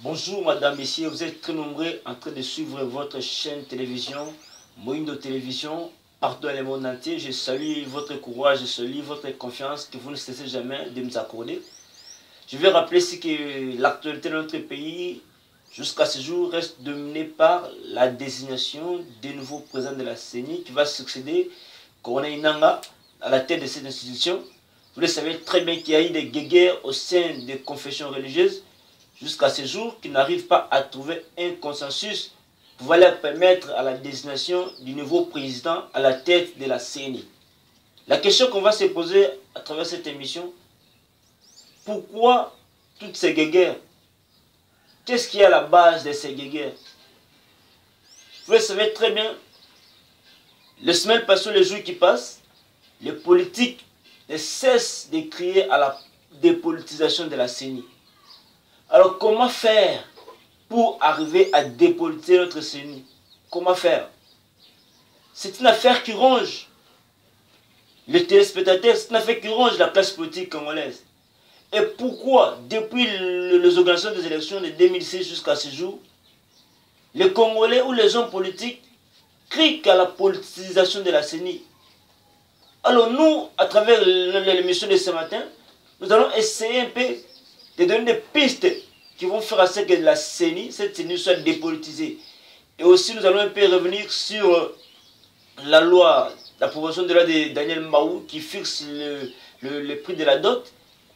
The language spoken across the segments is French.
Bonjour madame, messieurs, vous êtes très nombreux en train de suivre votre chaîne télévision, Moindo Télévision, partout dans le monde entier. Je salue votre courage, je salue votre confiance que vous ne cessez jamais de nous accorder. Je vais rappeler ici que l'actualité de notre pays, jusqu'à ce jour, reste dominée par la désignation des nouveaux présidents de la CENI qui va succéder Corneille Nangaa à la tête de cette institution. Vous le savez très bien qu'il y a eu des guéguerres au sein des confessions religieuses jusqu'à ce jour, qui n'arrivent pas à trouver un consensus pour leur permettre à la désignation du nouveau président à la tête de la CENI. La question qu'on va se poser à travers cette émission, pourquoi toutes ces guéguerres? Qu'est-ce qui est à la base de ces guéguerres? Vous le savez très bien, les semaines passent, les jours qui passent, les politiques ne cessent de crier à la dépolitisation de la CENI. Alors comment faire pour arriver à dépolitiser notre CENI? Comment faire? C'est une affaire qui ronge les téléspectateurs, c'est une affaire qui ronge la classe politique congolaise. Et pourquoi, depuis les organisations des élections de 2006 jusqu'à ce jour, les Congolais ou les hommes politiques crient à la politisation de la CENI? Alors nous, à travers l'émission de ce matin, nous allons essayer un peu de donner des pistes qui vont faire à ce que la CENI, cette CENI soit dépolitisée. Et aussi, nous allons un peu revenir sur la loi, l'approbation de la loi de Daniel Mahou qui fixe le prix de la dot.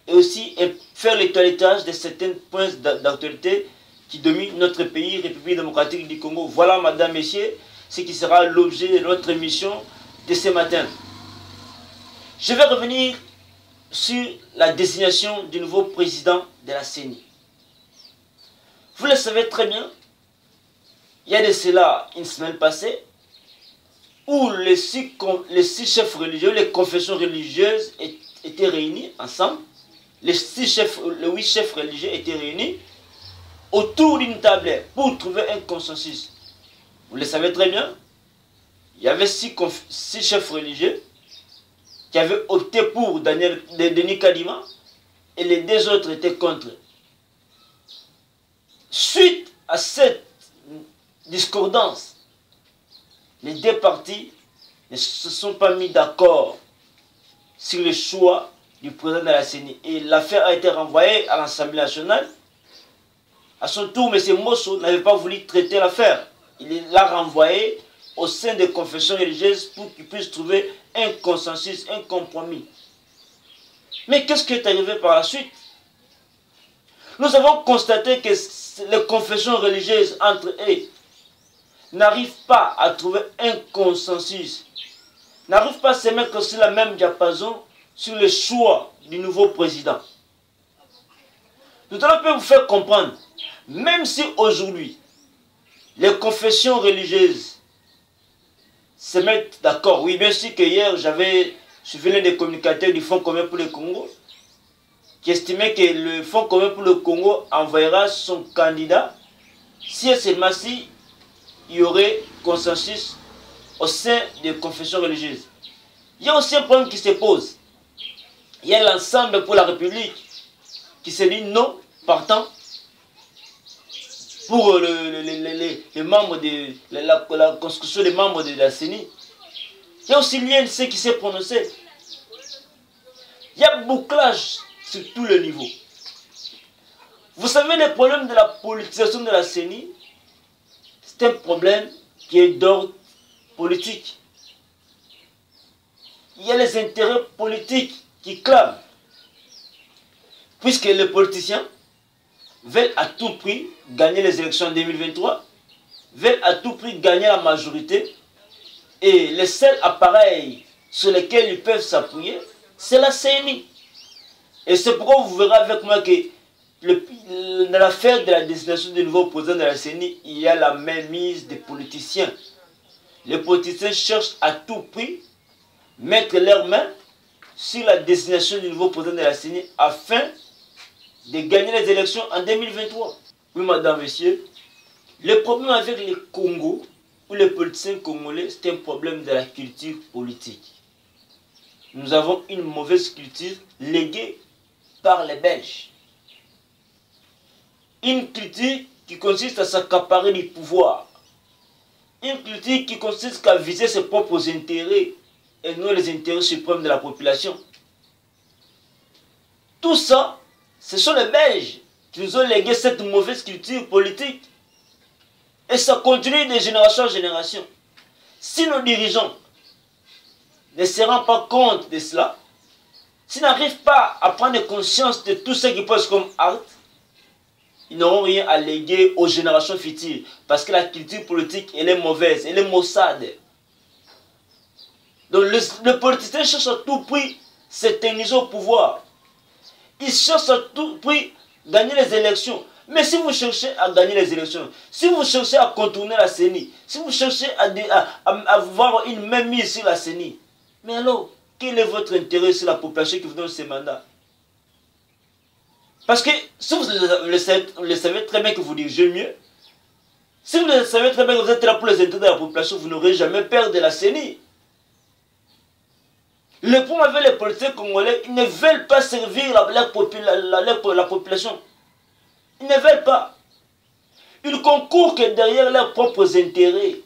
Et aussi faire le toilettage de certains points d'actualité qui dominent notre pays, République démocratique du Congo. Voilà, madame, messieurs, ce qui sera l'objet de notre émission de ce matin. Je vais revenir sur la désignation du nouveau président de la CENI. Vous le savez très bien, il y a de cela une semaine passée, où les six chefs religieux, les confessions religieuses étaient réunis ensemble. Les 8 chefs religieux étaient réunis autour d'une table pour trouver un consensus. Vous le savez très bien, il y avait 6 chefs religieux qui avaient opté pour Denis Kadima et les 2 autres étaient contre. Suite à cette discordance, les 2 partis ne se sont pas mis d'accord sur le choix du président de la CENI. Et l'affaire a été renvoyée à l'Assemblée nationale. À son tour, M. Mosso n'avait pas voulu traiter l'affaire. Il l'a renvoyé au sein des confessions religieuses pour qu'ils puissent trouver un consensus, un compromis. Mais qu'est-ce qui est arrivé par la suite? Nous avons constaté que les confessions religieuses entre eux n'arrivent pas à trouver un consensus, n'arrivent pas à se mettre sur la même diapason sur le choix du nouveau président. Nous allons vous faire comprendre, même si aujourd'hui, les confessions religieuses se mettent d'accord. Oui, bien sûr que hier, j'avais suivi l'un des communicateurs du Fonds commun pour le Congo, qui estimait que le Fonds commun pour le Congo enverra son candidat si seulement si il y aurait consensus au sein des confessions religieuses. Il y a aussi un problème qui se pose. Il y a l'ensemble pour la République qui se dit non, partant pour les membres de la constitution des membres de la CENI. Il y a aussi l'INC qui s'est prononcé. Il y a bouclage sur tous les niveaux. Vous savez, le problème de la politisation de la CENI, c'est un problème qui est d'ordre politique. Il y a les intérêts politiques qui clament. Puisque les politiciens veulent à tout prix gagner les élections en 2023, veulent à tout prix gagner la majorité, et les seuls appareils sur lesquels ils peuvent s'appuyer, c'est la CENI. Et c'est pourquoi vous verrez avec moi que dans l'affaire de la désignation du nouveau président de la CENI, il y a la mainmise des politiciens. Les politiciens cherchent à tout prix mettre leurs mains sur la désignation du nouveau président de la CENI afin de gagner les élections en 2023. Oui, madame, messieurs, le problème avec les Congo ou les politiciens congolais, c'est un problème de la culture politique. Nous avons une mauvaise culture léguée par les Belges. Une culture qui consiste à s'accaparer du pouvoir. Une culture qui consiste à viser ses propres intérêts et non les intérêts suprêmes de la population. Tout ça, ce sont les Belges qui nous ont légué cette mauvaise culture politique. Et ça continue de génération en génération. Si nos dirigeants ne se rendent pas compte de cela, s'ils n'arrivent pas à prendre conscience de tout ce qu'ils posent comme acte, ils n'auront rien à léguer aux générations futures. Parce que la culture politique, elle est mauvaise, elle est maussade. Donc le politicien cherche à tout prix s'éterniser au pouvoir. Il cherche à tout prix gagner les élections. Mais si vous cherchez à gagner les élections, si vous cherchez à contourner la CENI, si vous cherchez à avoir une même mise sur la CENI, mais alors, quel est votre intérêt sur la population qui vous donne ces mandats? Parce que si vous le savez très bien que vous dirigez mieux, si vous le savez très bien que vous êtes là pour les intérêts de la population, vous n'aurez jamais peur de la CENI. Le problème avec les politiciens congolais, ils ne veulent pas servir la population. Ils ne veulent pas. Ils concourent que derrière leurs propres intérêts.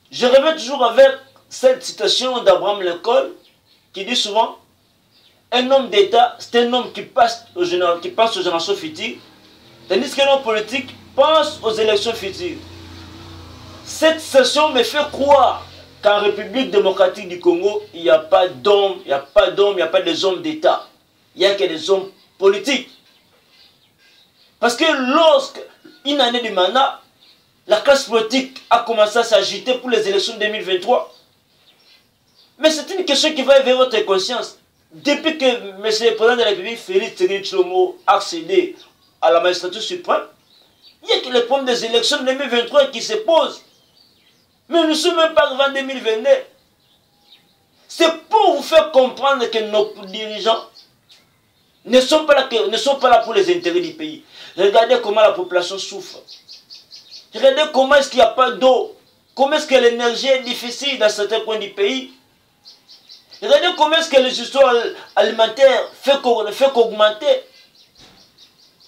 Je reviens toujours avec cette citation d'Abraham Lincoln qui dit souvent: un homme d'État, c'est un homme qui pense aux générations futures, tandis qu'un homme politique pense aux élections futures. Cette citation me fait croire qu'en République démocratique du Congo, il n'y a pas d'hommes, il n'y a pas des hommes d'État. Il n'y a que des hommes politiques. Parce que lorsque, une année de mandat, la classe politique a commencé à s'agiter pour les élections de 2023. Mais c'est une question qui va éveiller votre conscience. Depuis que M. le Président de la République, Félix Tshisekedi Tshilombo, a accédé à la magistrature suprême, il y a que les problèmes des élections de 2023 qui se posent. Mais nous ne sommes même pas arrivés en 2022. C'est pour vous faire comprendre que nos dirigeants ne sont pas là pour les intérêts du pays. Regardez comment la population souffre. Regardez comment est-ce qu'il n'y a pas d'eau. Comment est-ce que l'énergie est difficile dans certains coins du pays. Regardez comment est-ce que les histoires alimentaires fait qu'augmenter.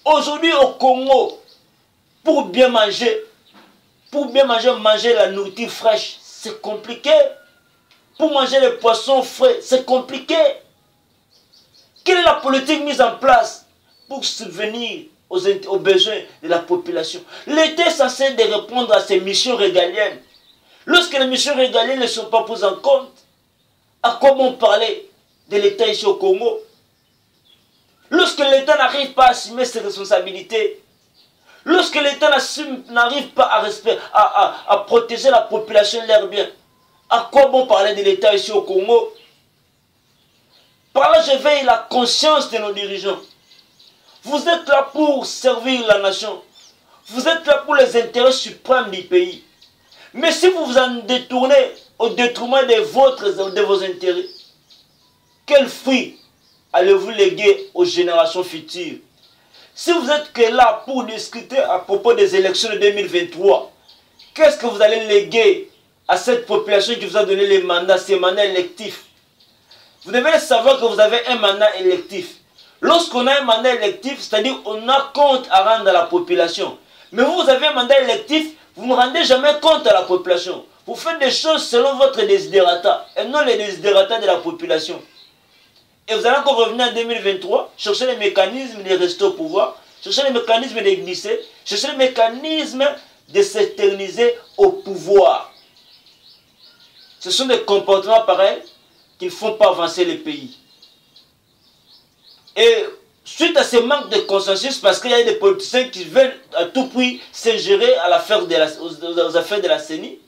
Aujourd'hui au Congo, pour bien manger la nourriture fraîche, c'est compliqué. Pour manger les poissons frais, c'est compliqué. Quelle est la politique mise en place pour subvenir aux besoins de la population? L'État est censé de répondre à ses missions régaliennes. Lorsque les missions régaliennes ne sont pas prises en compte, à quoi bon parler de l'État ici au Congo? Lorsque l'État n'arrive pas à assumer ses responsabilités, lorsque l'État n'arrive pas à protéger la population de leurs biens, à quoi bon parler de l'État ici au Congo? Par là, j'éveille la conscience de nos dirigeants. Vous êtes là pour servir la nation. Vous êtes là pour les intérêts suprêmes du pays. Mais si vous vous en détournez au détriment de vos intérêts, quel fruit allez-vous léguer aux générations futures? Si vous êtes que là pour discuter à propos des élections de 2023, qu'est-ce que vous allez léguer à cette population qui vous a donné les mandats, ces mandats électifs? Vous devez savoir que vous avez un mandat électif. Lorsqu'on a un mandat électif, c'est-à-dire qu'on a compte à rendre à la population. Mais vous avez un mandat électif, vous ne rendez jamais compte à la population. Vous faites des choses selon votre desiderata et non les desiderata de la population. Et vous allez encore revenir en 2023, chercher les mécanismes de rester au pouvoir, chercher les mécanismes de glisser, chercher les mécanismes de s'éterniser au pouvoir. Ce sont des comportements pareils qui ne font pas avancer le pays. Et suite à ce manque de consensus, parce qu'il y a des politiciens qui veulent à tout prix s'ingérer aux affaires de la CENI,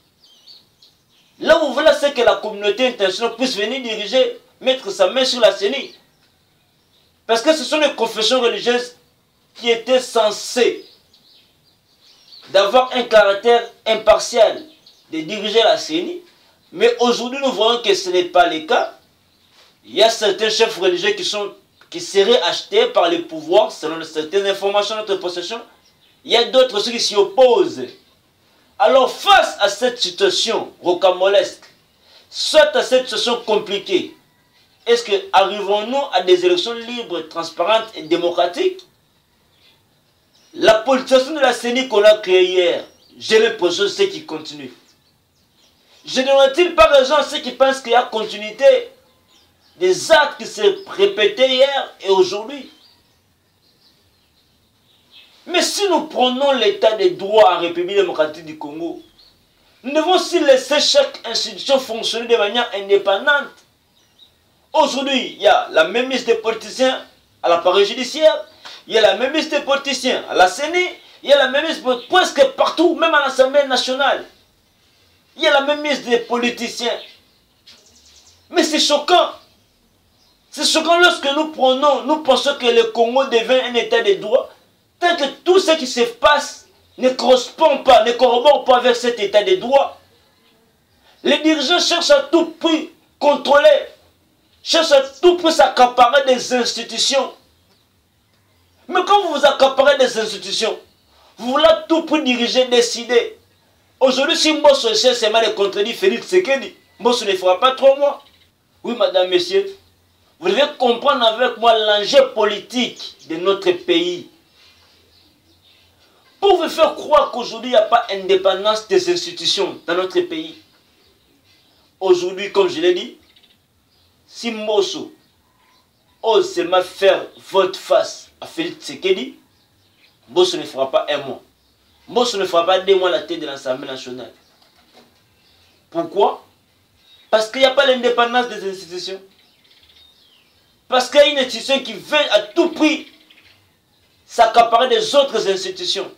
là où vous voulez, c'est que la communauté internationale puisse venir diriger, mettre sa main sur la CENI. Parce que ce sont les confessions religieuses qui étaient censées d'avoir un caractère impartial de diriger la CENI. Mais aujourd'hui, nous voyons que ce n'est pas le cas. Il y a certains chefs religieux qui seraient achetés par le pouvoir, selon certaines informations de notre possession. Il y a d'autres aussi qui s'y opposent. Alors, face à cette situation rocambolesque, soit à cette situation compliquée, est-ce que arrivons-nous à des élections libres, transparentes et démocratiques? La politisation de la CENI qu'on a créée hier, j'ai l'impression que c'est qui continue. Je ne donne-t-il pas raison à ceux qui pensent qu'il y a continuité des actes qui s'est répétés hier et aujourd'hui? Mais si nous prenons l'état des droits en République démocratique du Congo, nous devons aussi laisser chaque institution fonctionner de manière indépendante. Aujourd'hui, il y a la même liste des politiciens à l'appareil judiciaire, il y a la même liste des politiciens à la CENI, il y a la même liste presque partout, même à l'Assemblée nationale. Il y a la même liste des politiciens. Mais c'est choquant. C'est choquant lorsque nous pensons que le Congo devient un état de droit, tant que tout ce qui se passe ne correspond pas, ne corrobore pas avec cet état de droit. Les dirigeants cherchent à tout prix contrôler, cherchent à tout prix s'accaparer des institutions. Mais quand vous vous accaparez des institutions, vous voulez à tout prix diriger, décider. Aujourd'hui, si Mbosso cherche seulement de contredire Félix Tshisekedi, Mbosso ne fera pas 3 mois. Oui, madame, messieurs, vous devez comprendre avec moi l'enjeu politique de notre pays. Pour vous faire croire qu'aujourd'hui, il n'y a pas d'indépendance des institutions dans notre pays. Aujourd'hui, comme je l'ai dit, si Mbosso ose seulement faire vote face à Félix Tshisekedi, Mbosso ne fera pas 1 mois. Mbosso ne fera pas 2 mois à la tête de l'Assemblée nationale. Pourquoi? Parce qu'il n'y a pas l'indépendance des institutions. Parce qu'il y a une institution qui veut à tout prix s'accaparer des autres institutions.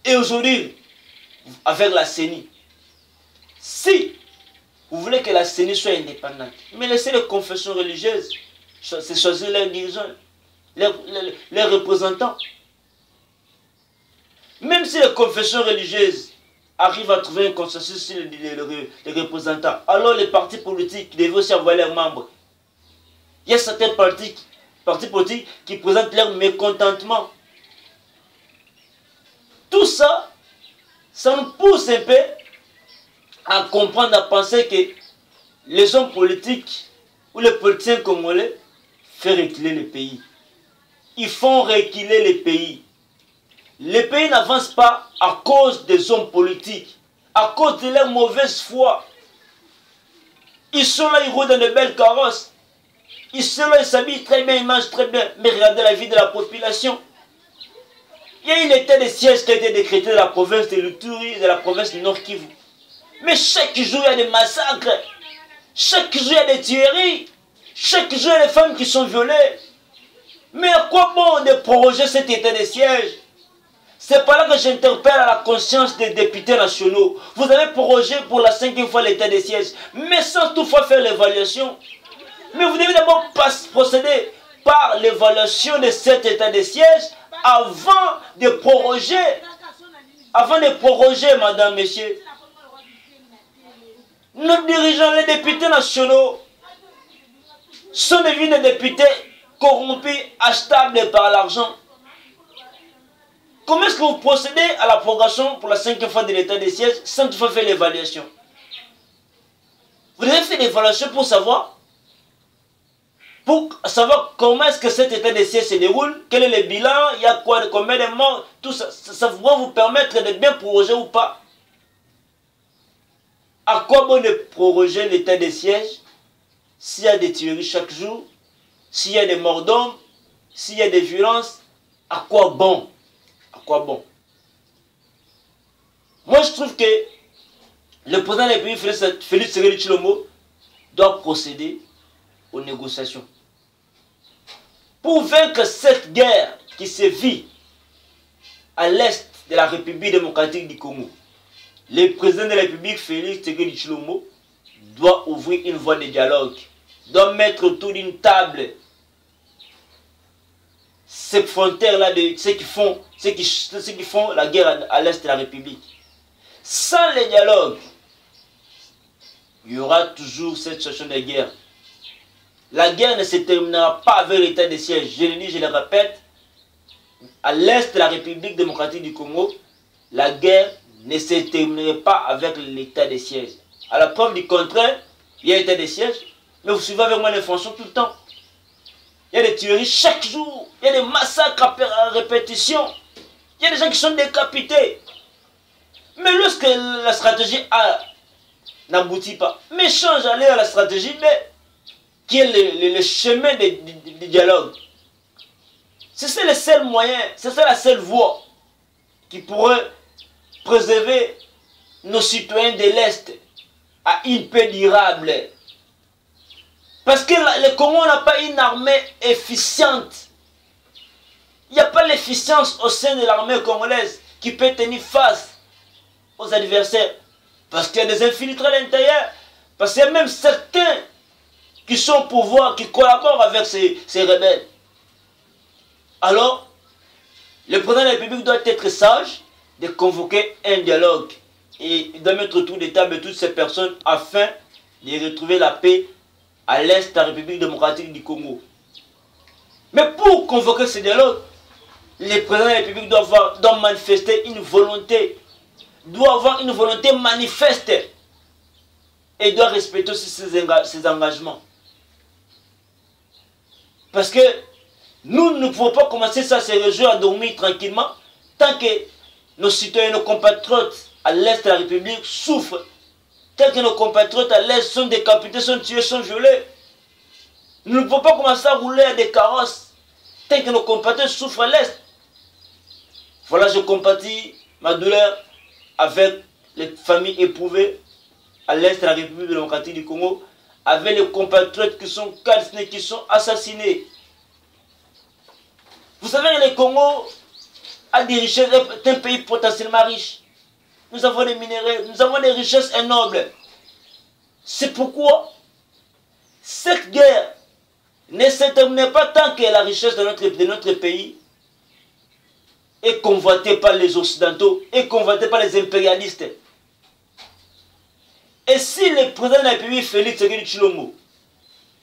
Et aujourd'hui, avec la CENI, si vous voulez que la CENI soit indépendante, mais laissez les confessions religieuses choisir leurs dirigeants, leurs représentants. Même si les confessions religieuses arrivent à trouver un consensus sur les représentants, alors les partis politiques devaient aussi avoir leurs membres. Il y a certains partis politiques qui présentent leur mécontentement. Tout ça, ça nous pousse un peu à comprendre, à penser que les hommes politiques ou les politiciens congolais font reculer le pays. Ils font reculer le pays. Les pays n'avancent pas à cause des hommes politiques, à cause de leur mauvaise foi. Ils sont là, ils roulent dans de belles carrosses. Ils sont là, ils s'habillent très bien, ils mangent très bien. Mais regardez la vie de la population. Il y a eu l'état de siège qui a été décrété de la province de l'Uturi et de la province du Nord Kivu. Mais chaque jour, il y a des massacres. Chaque jour, il y a des tueries. Chaque jour, il y a des femmes qui sont violées. Mais à quoi bon de proroger cet état de siège? C'est pas là que j'interpelle à la conscience des députés nationaux. Vous avez prorogé pour la 5e fois l'état de siège, mais sans toutefois faire l'évaluation. Mais vous devez d'abord procéder par l'évaluation de cet état de siège avant de proroger. Avant de proroger, madame, messieurs. Nos dirigeants, les députés nationaux, sont devenus des députés corrompus, achetables par l'argent. Comment est-ce que vous procédez à la progression pour la 5e fois de l'état de siège sans toutefois faire l'évaluation? Vous devez faire l'évaluation pour savoir comment est-ce que cet état de siège se déroule, quel est le bilan, il y a quoi, combien de morts, tout ça, ça va vous permettre de bien proroger ou pas. À quoi bon de proroger l'état de siège s'il y a des tueries chaque jour, s'il y a des morts d'hommes, s'il y a des violences? À quoi bon? À quoi bon? Moi, je trouve que le président de la République, Félix Tshisekedi Tshilombo, doit procéder aux négociations. Pour vaincre cette guerre qui se vit à l'est de la République démocratique du Congo, le président de la République, Félix Tshisekedi Tshilombo, doit ouvrir une voie de dialogue, doit mettre autour d'une table ces frontières-là de ceux qui font la guerre à l'est de la République. Sans le dialogue, il y aura toujours cette situation de guerre. La guerre ne se terminera pas avec l'état de siège. Je le dis, je le répète, à l'est de la République démocratique du Congo, la guerre ne se terminerait pas avec l'état de siège. À la preuve du contraire, il y a l'état de siège, mais vous suivez avec moi l'information tout le temps. Il y a des tueries chaque jour. Il y a des massacres à répétition. Il y a des gens qui sont décapités. Mais lorsque la stratégie A n'aboutit pas, mais change aller à la stratégie B, qui est le chemin du dialogue. C'est ça le seul moyen, c'est ça la seule voie qui pourrait préserver nos citoyens de l'Est à une paix durable. Parce que le Congo n'a pas une armée efficiente. Il n'y a pas l'efficience au sein de l'armée congolaise qui peut tenir face aux adversaires. Parce qu'il y a des infiltrés à l'intérieur. Parce qu'il y a même certains qui sont au pouvoir, qui collaborent avec ces rebelles. Alors, le président de la République doit être sage de convoquer un dialogue. Et il doit mettre autour des tables toutes ces personnes afin de retrouver la paix à l'est de la République démocratique du Congo. Mais pour convoquer ce dialogue, le président de la République doit manifester une volonté, doit avoir une volonté manifeste et doit respecter aussi ses engagements. Parce que nous ne pouvons pas commencer ça à se réjouir, à dormir tranquillement, tant que nos citoyens, nos compatriotes à l'est de la République souffrent, tant que nos compatriotes à l'est sont décapités, sont tués, sont violés. Nous ne pouvons pas commencer à rouler à des carrosses, tant que nos compatriotes souffrent à l'est. Voilà, je compatis ma douleur avec les familles éprouvées à l'est de la République démocratique du Congo, avec les compatriotes qui sont calcinés, qui sont assassinés. Vous savez, le Congo a des richesses, est un pays potentiellement riche. Nous avons des minéraux, nous avons des richesses énormes. C'est pourquoi cette guerre ne se termine pas tant que la richesse de notre pays est convoitée par les Occidentaux, est convoitée par les impérialistes. Et si le président de la République, Félix Tshisekedi Tshilombo,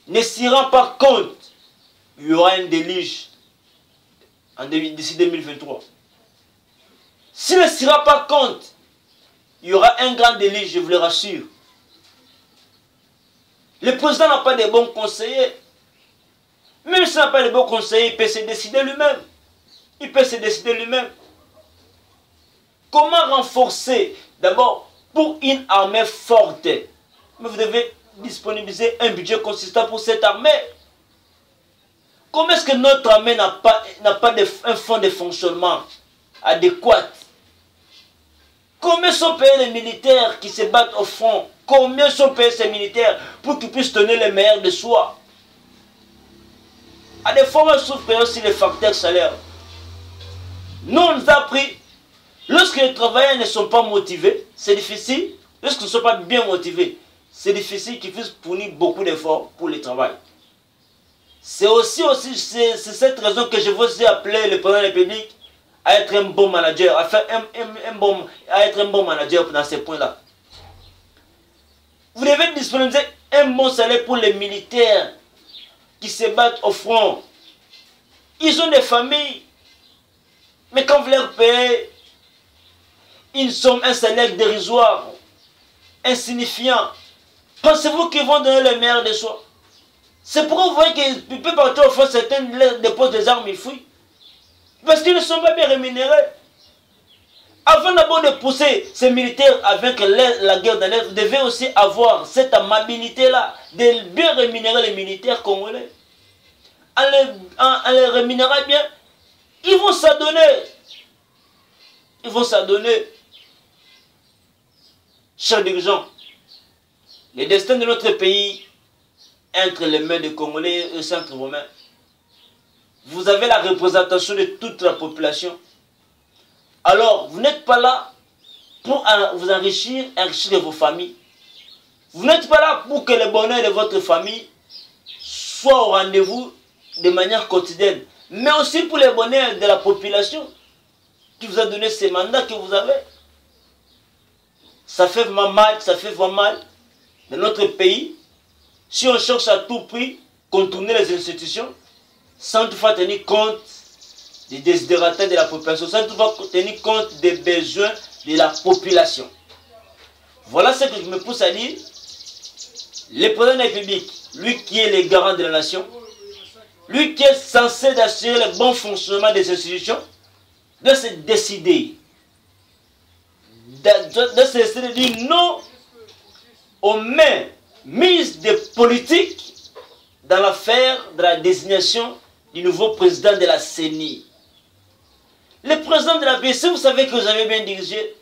ne s'y rend pas compte, il y aura un déluge d'ici 2023. S'il ne s'y rend pas compte, il y aura un grand déluge, je vous le rassure. Le président n'a pas de bons conseillers. Même s'il n'a pas de bons conseillers, il peut se décider lui-même. Il peut se décider lui-même. Comment renforcer? D'abord, pour une armée forte, mais vous devez disponibiliser un budget consistant pour cette armée. Comment est-ce que notre armée n'a pas un fonds de fonctionnement adéquat? Combien sont payés les militaires qui se battent au front? Combien sont payés ces militaires pour qu'ils puissent donner le meilleur de soi? À des fois, on souffre aussi les facteurs salaires. Nous, on nous a appris, lorsque les travailleurs ne sont pas motivés, c'est difficile. Lorsqu'ils ne sont pas bien motivés, c'est difficile qu'ils puissent fournir beaucoup d'efforts pour le travail. C'est cette raison que je vous ai appelé le président de la République à être un bon manager, à être un bon manager dans ces points-là. Vous devez disponibiliser un bon salaire pour les militaires qui se battent au front. Ils ont des familles, mais quand vous leur payez une somme, un salaire dérisoire, insignifiant, pensez-vous qu'ils vont donner le meilleur de soi? C'est pourquoi vous voyez qu'ils peuvent partir au front, certains déposent des armes, ils fuient. Parce qu'ils ne sont pas bien rémunérés. Avant d'abord de pousser ces militaires à vaincre la guerre dans l'Est, vous devez aussi avoir cette amabilité-là de bien rémunérer les militaires congolais. En les rémunérant bien, ils vont s'adonner. Ils vont s'adonner. Chers dirigeants, le destin de notre pays est entre les mains des Congolais et c'est entre vos mains. Vous avez la représentation de toute la population. Alors, vous n'êtes pas là pour vous enrichir vos familles. Vous n'êtes pas là pour que le bonheur de votre famille soit au rendez-vous de manière quotidienne. Mais aussi pour le bonheur de la population qui vous a donné ces mandats que vous avez. Ça fait vraiment mal dans notre pays si on cherche à tout prix contourner les institutions sans toutefois tenir compte des désidératas de la population, sans toutefois tenir compte des besoins de la population. Voilà ce que je me pousse à dire. Le président de la République, lui qui est le garant de la nation, lui qui est censé assurer le bon fonctionnement des institutions, de se décider, de se décider de dire non aux mains mises des politiques dans l'affaire de la désignation du nouveau président de la CENI. Le président de la pays, si vous savez que vous avez bien dirigé,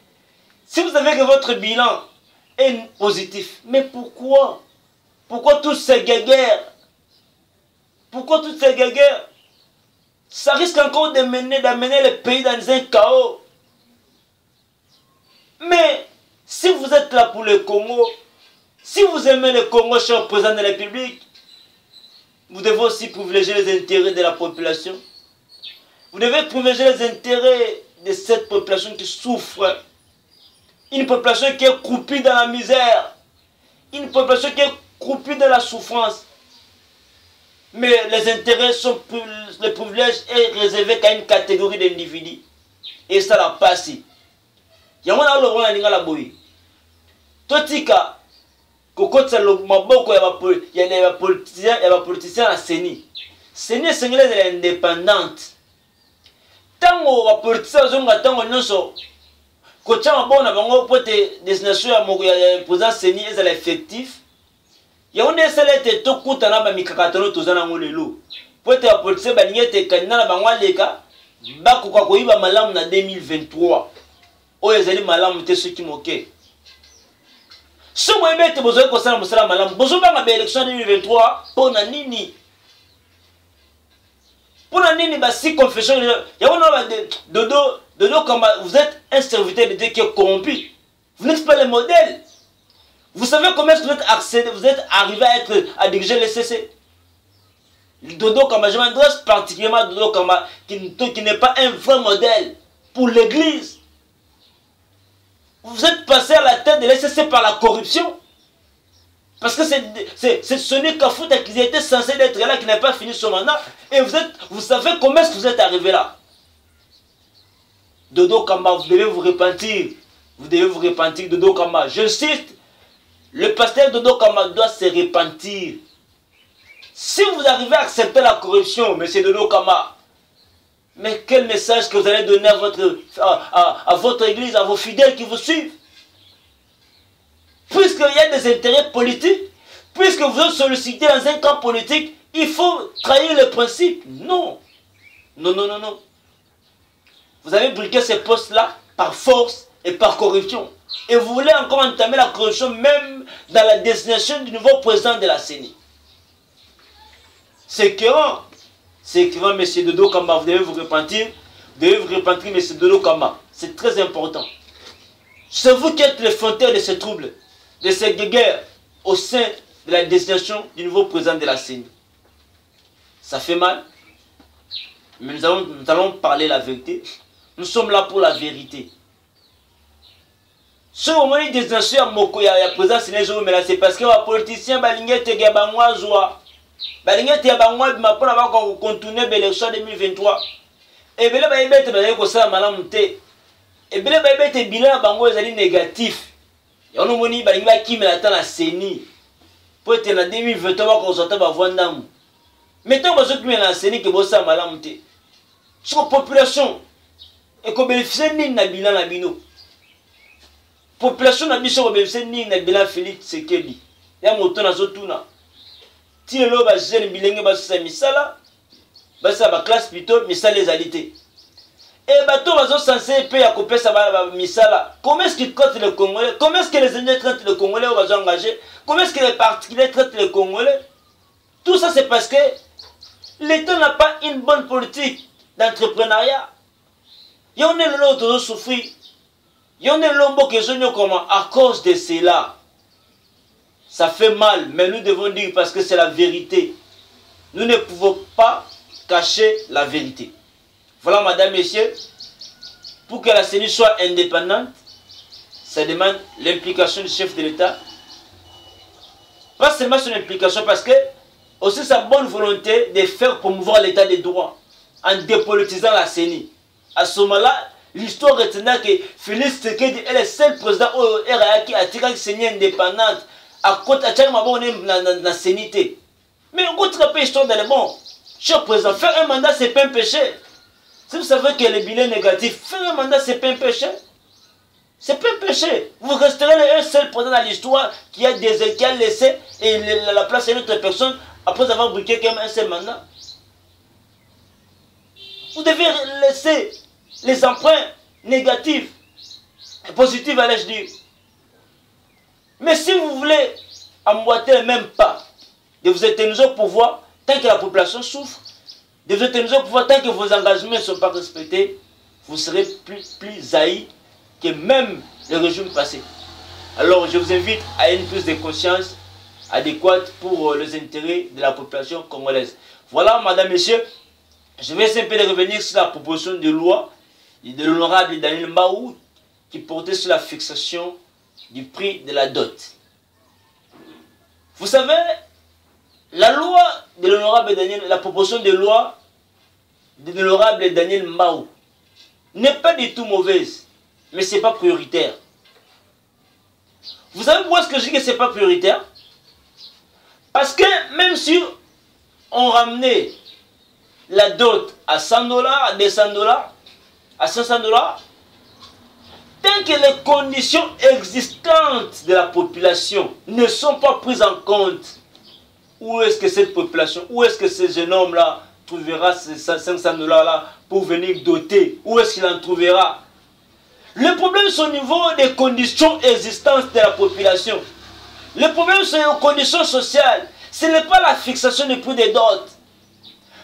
si vous savez que votre bilan est positif, mais pourquoi? Pourquoi tous ces guéguerres? Pourquoi toutes ces guéguerres? Ça risque encore d'amener le pays dans un chaos. Mais si vous êtes là pour le Congo, si vous aimez le Congo, cher président de la République, vous devez aussi privilégier les intérêts de la population. Vous devez privilégier les intérêts de cette population qui souffre. Une population qui est croupie dans la misère. Une population qui est croupie dans la souffrance. Mais les intérêts sont, le privilège est réservé qu'à une catégorie d'individus. Et ça n'a pas si. Il y a un peu de la boue. Totika, kokotsa le maboko il y a des politiciens à CENI. CENI sénégalaise est indépendante. Tango les politiciens sont tango nyonso. Kocha mabona bango pote destination ya président CENI est effectif. Il y a une seule to kutana ba mikakatono tozana ngolelo. Pote ya politiciens ba lingete kanina na bango leka ba koka koyiba malamu na 2023. Oyo ezali malamu te soki moke. Si vous avez besoin de faire un malamu, vous avez l'élection 2023 pour nini. Pour nini, si confession, il y a Dodo comme vous êtes un serviteur de Dieu qui est corrompu. Vous n'êtes pas le modèle. Vous savez comment est-ce que vous êtes arrivé à diriger le CC. Dodo Kamba, je m'adresse particulièrement à Dodo Kamba, qui n'est pas un vrai modèle pour l'église. Vous êtes passé à la tête de l'SCC par la corruption. Parce que c'est Sony Kafouta qui était censé être là, qui n'a pas fini son mandat. Et vous savez comment est-ce que vous êtes arrivé là. Dodo Kamba, vous devez vous repentir. Vous devez vous repentir, Dodo Kamba. Je cite, le pasteur Dodo Kamba doit se repentir. Si vous arrivez à accepter la corruption, monsieur Dodo Kamba, mais quel message que vous allez donner à votre église, à vos fidèles qui vous suivent? Puisqu'il y a des intérêts politiques, puisque vous êtes sollicité dans un camp politique, il faut trahir le principe. Non. Non, non, non, non. Vous avez briqué ces postes-là par force et par corruption. Et vous voulez encore entamer la corruption même dans la désignation du nouveau président de la CENI. C'est écœurant. C'est écrivant, M. Dodo Kamba, vous devez vous repentir. Vous devez vous repentir, M. Dodo Kamba. C'est très important. C'est vous qui êtes le frontière de ce trouble, de ces guerres au sein de la désignation du nouveau président de la CENI. Ça fait mal, mais nous allons parler la vérité. Nous sommes là pour la vérité. Ce moment de désignation à Mokoya, président CENI, c'est parce que les politiciens, balingete ya bangwa bimapona bako continuer l'élection 2023 ebele ba ebete ba ko sala malamu te ebele ba ebete bilan bango ezali négatif ya ono moni balingi ba kimela ta na CENI po ete na 2023 bako zota ba vondamu mettons bazo kimela na CENI ke bo sala malamu te sur population et ko bénéficier ni na bilan na bino population na biso ko bénéficier ni na bilan Félix Tshisekedi ya moto na zotuna. Si le loba jeune bilingue basa misala, basa ba classe plutôt misala les alités. Et bateau bazo censé payer à couper ça misala. Comment est-ce qu'ils traitent les Congolais? Comment est-ce que les Indiens traitent les Congolais ou bazo engagés? Comment est-ce que les particuliers traitent les Congolais? Tout ça c'est parce que l'État n'a pas une bonne politique d'entrepreneuriat. Il y en a l'autre souffrir. Il y en a l'ombo que je comment à cause de cela. Ça fait mal, mais nous devons dire parce que c'est la vérité. Nous ne pouvons pas cacher la vérité. Voilà, madame, messieurs, pour que la CENI soit indépendante, ça demande l'implication du chef de l'État. Pas seulement son implication, parce que aussi sa bonne volonté de faire promouvoir l'État des droits en dépolitisant la CENI. À ce moment-là, l'histoire retiendra que Félix Tshisekedi est le seul président qui a tiré la CENI indépendante. À côté de la CENI. Mais on ne pas l'histoire dans le monde. Cher président, faire un mandat, ce n'est pas un péché. Si vous savez que le bilan est négatif, faire un mandat, ce n'est pas un péché. Ce n'est pas un péché. Vous resterez un seul président dans l'histoire qui a laissé et la place à une autre personne après avoir briqué quand même un seul mandat. Vous devez laisser les empreintes négatives et positives, allais-je dire. Mais si vous voulez emboîter le même pas, de vous éterniser au pouvoir, tant que la population souffre, de vous éterniser au pouvoir, tant que vos engagements ne sont pas respectés, vous serez plus haï que même le régime passé. Alors je vous invite à une prise de conscience adéquate pour les intérêts de la population congolaise. Voilà, madame, messieurs, je vais simplement revenir sur la proposition de loi de l'honorable Daniel Mbaou qui portait sur la fixation du prix de la dot. Vous savez, la loi de l'honorable Daniel, la proposition de loi de l'honorable Daniel Mbaou n'est pas du tout mauvaise, mais ce n'est pas prioritaire. Vous savez pourquoi est-ce que je dis que ce n'est pas prioritaire? Parce que même si on ramenait la dot à $100, à $200, à $500, tant que les conditions existantes de la population ne sont pas prises en compte, où est-ce que cette population, où est-ce que ce jeune homme-là trouvera ces $500-là pour venir doter? Où est-ce qu'il en trouvera? Le problème, c'est au niveau des conditions existantes de la population. Le problème, c'est aux conditions sociales. Ce n'est pas la fixation du prix des dots.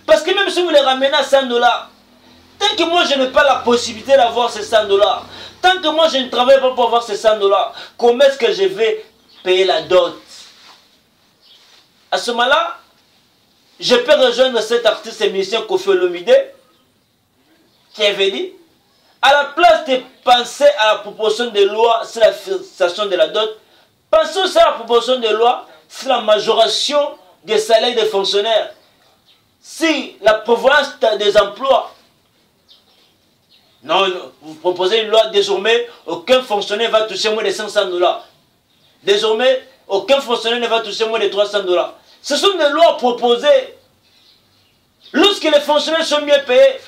Parce que même si vous les ramenez à $100, tant que moi je n'ai pas la possibilité d'avoir ces $100, tant que moi je ne travaille pas pour avoir ces $100, comment est-ce que je vais payer la dot? À ce moment-là, je peux rejoindre cet artiste et musicien Koffi Olomide qui avait dit, à la place de penser à la proposition de loi sur la fixation de la dot, pensons aussi à la proposition de loi sur la majoration des salaires des fonctionnaires. Si la prévoyance des emplois, non, vous proposez une loi, désormais, aucun fonctionnaire va toucher moins de $500. Désormais, aucun fonctionnaire ne va toucher moins de $300. Ce sont des lois proposées. Lorsque les fonctionnaires sont mieux payés,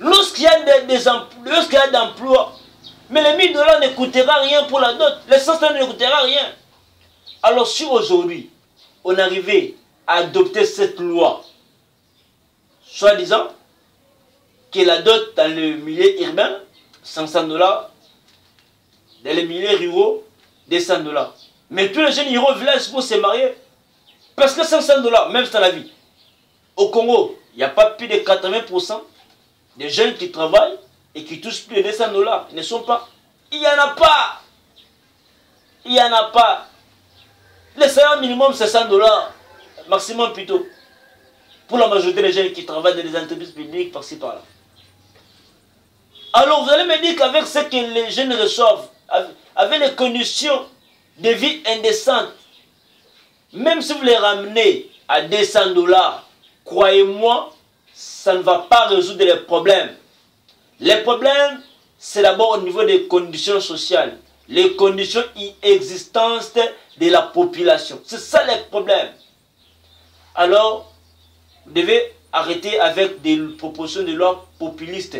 lorsqu'il y a d'emplois, mais les $1000 ne coûtera rien pour la dot, les $500 ne coûtera rien. Alors si aujourd'hui, on arrivait à adopter cette loi, soi-disant que la dot dans le milieu urbain, $500, dans les milieux ruraux, $200. Mais tous les jeunes iront au village pour se marier. Parce que $500, même dans la vie. Au Congo, il n'y a pas plus de 80% des jeunes qui travaillent et qui touchent plus de $200. Ils ne sont pas. Il n'y en a pas. Il n'y en a pas. Le salaire minimum, c'est $100. Maximum plutôt. Pour la majorité des jeunes qui travaillent dans des entreprises publiques par-ci par-là. Alors vous allez me dire qu'avec ce que les jeunes reçoivent, avec les conditions de vie indécentes, même si vous les ramenez à $200, croyez-moi, ça ne va pas résoudre les problèmes. Les problèmes, c'est d'abord au niveau des conditions sociales, les conditions existantes de la population. C'est ça les problèmes. Alors, vous devez arrêter avec des propositions de loi populistes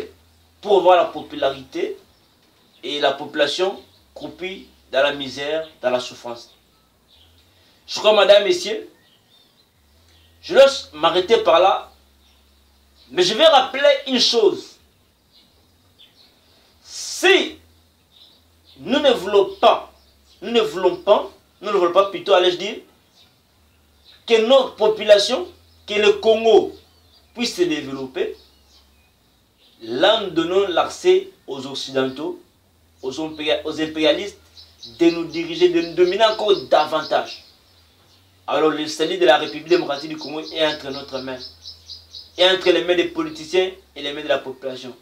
pour avoir la popularité et la population croupie dans la misère, dans la souffrance. Je crois, madame, messieurs, je laisse m'arrêter par là, mais je vais rappeler une chose. Si nous ne voulons pas plutôt, allais-je dire, que notre population, que le Congo puisse se développer, là nous donnons l'accès aux Occidentaux, aux impérialistes, de nous diriger, de nous dominer encore davantage. Alors le salut de la République démocratique du Congo est entre notre main, et entre les mains des politiciens et les mains de la population.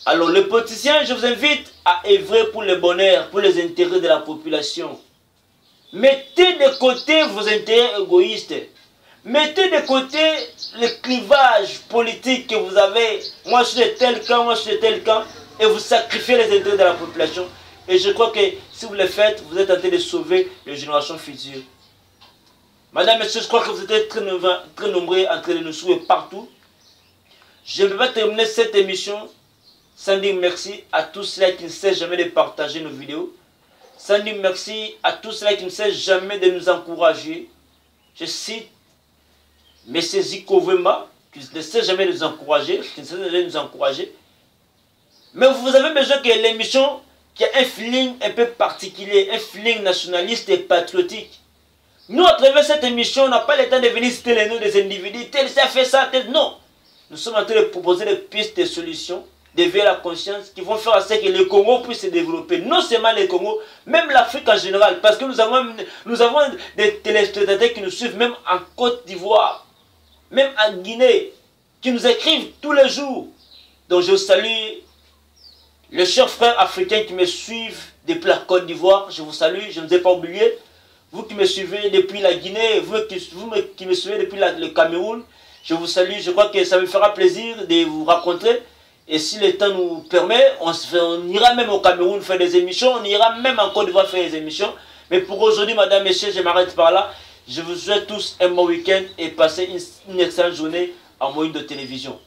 Alors les politiciens, je vous invite à œuvrer pour le bonheur, pour les intérêts de la population. Mettez de côté vos intérêts égoïstes. Mettez de côté le clivage politique que vous avez. Moi je suis de tel camp, moi je suis de tel camp. Et vous sacrifiez les intérêts de la population. Et je crois que si vous le faites, vous êtes en train de sauver les générations futures. Madame, Monsieur, je crois que vous êtes très nombreux en train de nous suivre partout. Je ne peux pas terminer cette émission sans dire merci à tous ceux qui ne cessent jamais de partager nos vidéos. Sans dire merci à tous ceux qui ne cessent jamais de nous encourager. Je cite M. Zico Wemba, qui ne cesse jamais de nous encourager, Mais vous avez besoin que l'émission qui a un feeling un peu particulier, un feeling nationaliste et patriotique. Nous, à travers cette émission, on n'a pas le temps de venir citer les noms des individus. Tel ça fait ça, tel non. Nous sommes en train de proposer des pistes de solutions, d'éveiller la conscience qui vont faire en sorte que le Congo puisse se développer. Non seulement le Congo, même l'Afrique en général. Parce que nous avons des téléspectateurs qui nous suivent, même en Côte d'Ivoire, même en Guinée, qui nous écrivent tous les jours. Donc je salue les chers frères africains qui me suivent depuis la Côte d'Ivoire. Je vous salue, je ne vous ai pas oublié. Vous qui me suivez depuis la Guinée, vous qui me suivez depuis le Cameroun, je vous salue. Je crois que ça me fera plaisir de vous rencontrer. Et si le temps nous permet, on ira même au Cameroun faire des émissions. On ira même en Côte d'Ivoire faire des émissions. Mais pour aujourd'hui, madame, messieurs, je m'arrête par là. Je vous souhaite tous un bon week-end et passez une excellente journée en moyenne de télévision.